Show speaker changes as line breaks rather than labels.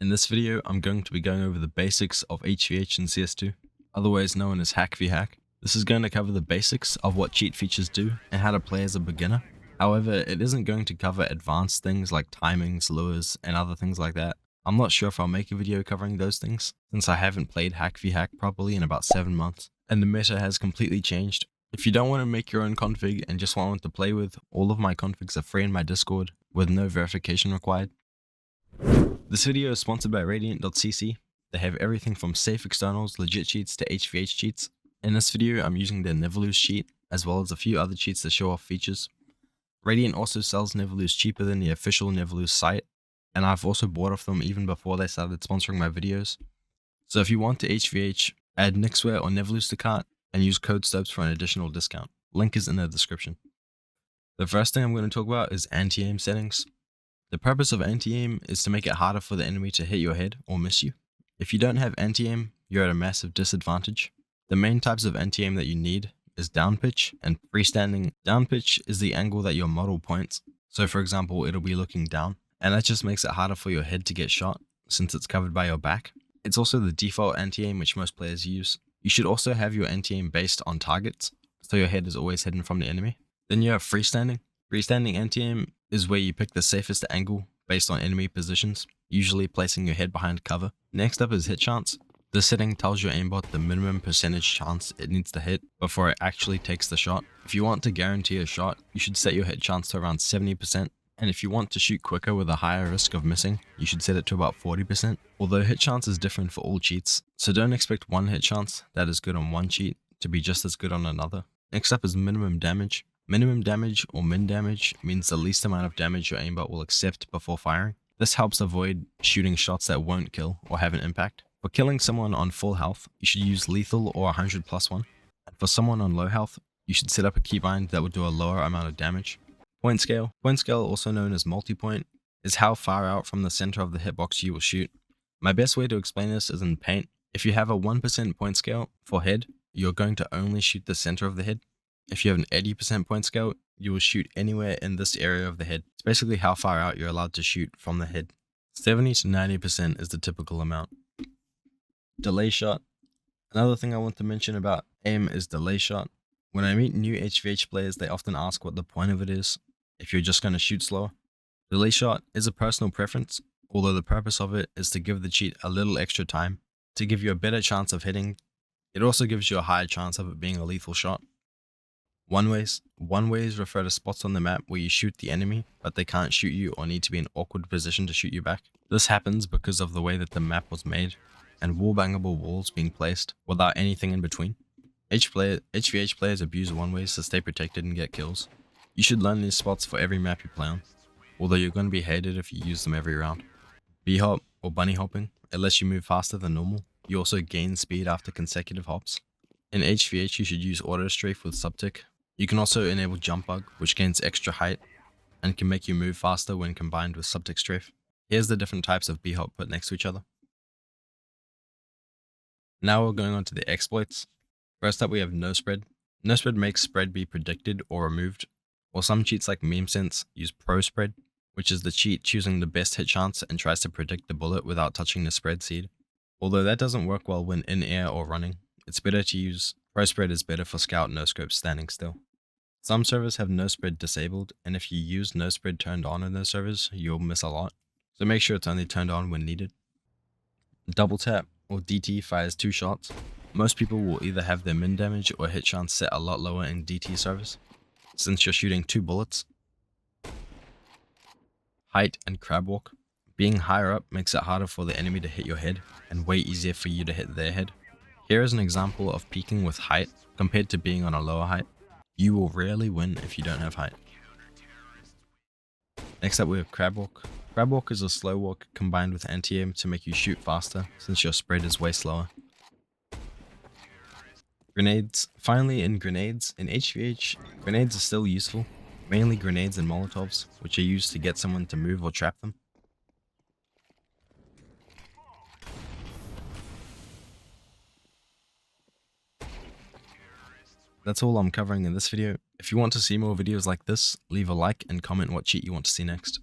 In this video, I'm going to be going over the basics of HVH in CS2, otherwise known as HVH. This is going to cover the basics of what cheat features do and how to play as a beginner. However, it isn't going to cover advanced things like timings, lures, and other things like that. I'm not sure if I'll make a video covering those things, since I haven't played HVH properly in about 7 months, and the meta has completely changed. If you don't want to make your own config and just want one to play with, all of my configs are free in my Discord, with no verification required. This video is sponsored by radiant.cc. They have everything from safe externals, legit cheats to HVH cheats. In this video, I'm using their Neverlose cheat, as well as a few other cheats to show off features. Radiant also sells Neverlose cheaper than the official Neverlose site, and I've also bought off them even before they started sponsoring my videos. So if you want to HVH, add Nixware or Neverlose to cart, and use code STOPES for an additional discount. Link is in the description. The first thing I'm going to talk about is anti-aim settings. The purpose of anti-aim is to make it harder for the enemy to hit your head or miss you. If you don't have anti-aim, you're at a massive disadvantage. The main types of anti-aim that you need is down pitch and freestanding. Down pitch is the angle that your model points. So for example, it'll be looking down, and that just makes it harder for your head to get shot since it's covered by your back. It's also the default anti-aim which most players use. You should also have your anti-aim based on targets, so your head is always hidden from the enemy. Then you have freestanding. Freestanding anti-aim is where you pick the safest angle based on enemy positions, usually placing your head behind cover. Next up is hit chance. This setting tells your aimbot the minimum percentage chance it needs to hit before it actually takes the shot. If you want to guarantee a shot, you should set your hit chance to around 70%. And if you want to shoot quicker with a higher risk of missing, you should set it to about 40%. Although hit chance is different for all cheats, so don't expect one hit chance that is good on one cheat to be just as good on another. Next up is minimum damage. Minimum damage or min damage means the least amount of damage your aimbot will accept before firing. This helps avoid shooting shots that won't kill or have an impact. For killing someone on full health, you should use lethal or 100+ one. And for someone on low health, you should set up a keybind that would do a lower amount of damage. Point scale. Point scale, also known as multi-point, is how far out from the center of the hitbox you will shoot. My best way to explain this is in paint. If you have a 1% point scale for head, you're going to only shoot the center of the head. If you have an 80% point scale, you will shoot anywhere in this area of the head. It's basically how far out you're allowed to shoot from the head. 70 to 90% is the typical amount. Delay shot. Another thing I want to mention about aim is delay shot. When I meet new HVH players, they often ask what the point of it is, if you're just going to shoot slower. Delay shot is a personal preference, although the purpose of it is to give the cheat a little extra time, to give you a better chance of hitting. It also gives you a higher chance of it being a lethal shot. One-ways. One-ways refer to spots on the map where you shoot the enemy, but they can't shoot you or need to be in an awkward position to shoot you back. This happens because of the way that the map was made, and wall-bangable walls being placed without anything in between. HVH players abuse one-ways to stay protected and get kills. You should learn these spots for every map you play on, although you're going to be hated if you use them every round. B-hop or bunny hopping, it lets you move faster than normal. You also gain speed after consecutive hops. In HVH, you should use auto strafe with subtick. You can also enable jump bug, which gains extra height and can make you move faster when combined with subtick strafe. Here's the different types of B-hop put next to each other. Now we're going on to the exploits. First up, we have no spread. No spread makes spread be predicted or removed, or some cheats like Memesense use pro spread, which is the cheat choosing the best hit chance and tries to predict the bullet without touching the spread seed. Although that doesn't work well when in air or running, it's better to use pro spread is better for scout no scope standing still. Some servers have no spread disabled, and if you use no spread turned on in those servers, you'll miss a lot. So make sure it's only turned on when needed. Double tap or DT fires 2 shots. Most people will either have their min damage or hit chance set a lot lower in DT servers, since you're shooting 2 bullets. Height and crab walk. Being higher up makes it harder for the enemy to hit your head, and way easier for you to hit their head. Here is an example of peaking with height compared to being on a lower height. You will rarely win if you don't have height. Next up we have crab walk. Crab walk is a slow walk combined with anti-aim to make you shoot faster since your spread is way slower. Grenades. Finally, in grenades, in HVH, grenades are still useful, mainly grenades and molotovs, which are used to get someone to move or trap them. That's all I'm covering in this video. If you want to see more videos like this, leave a like and comment what cheat you want to see next.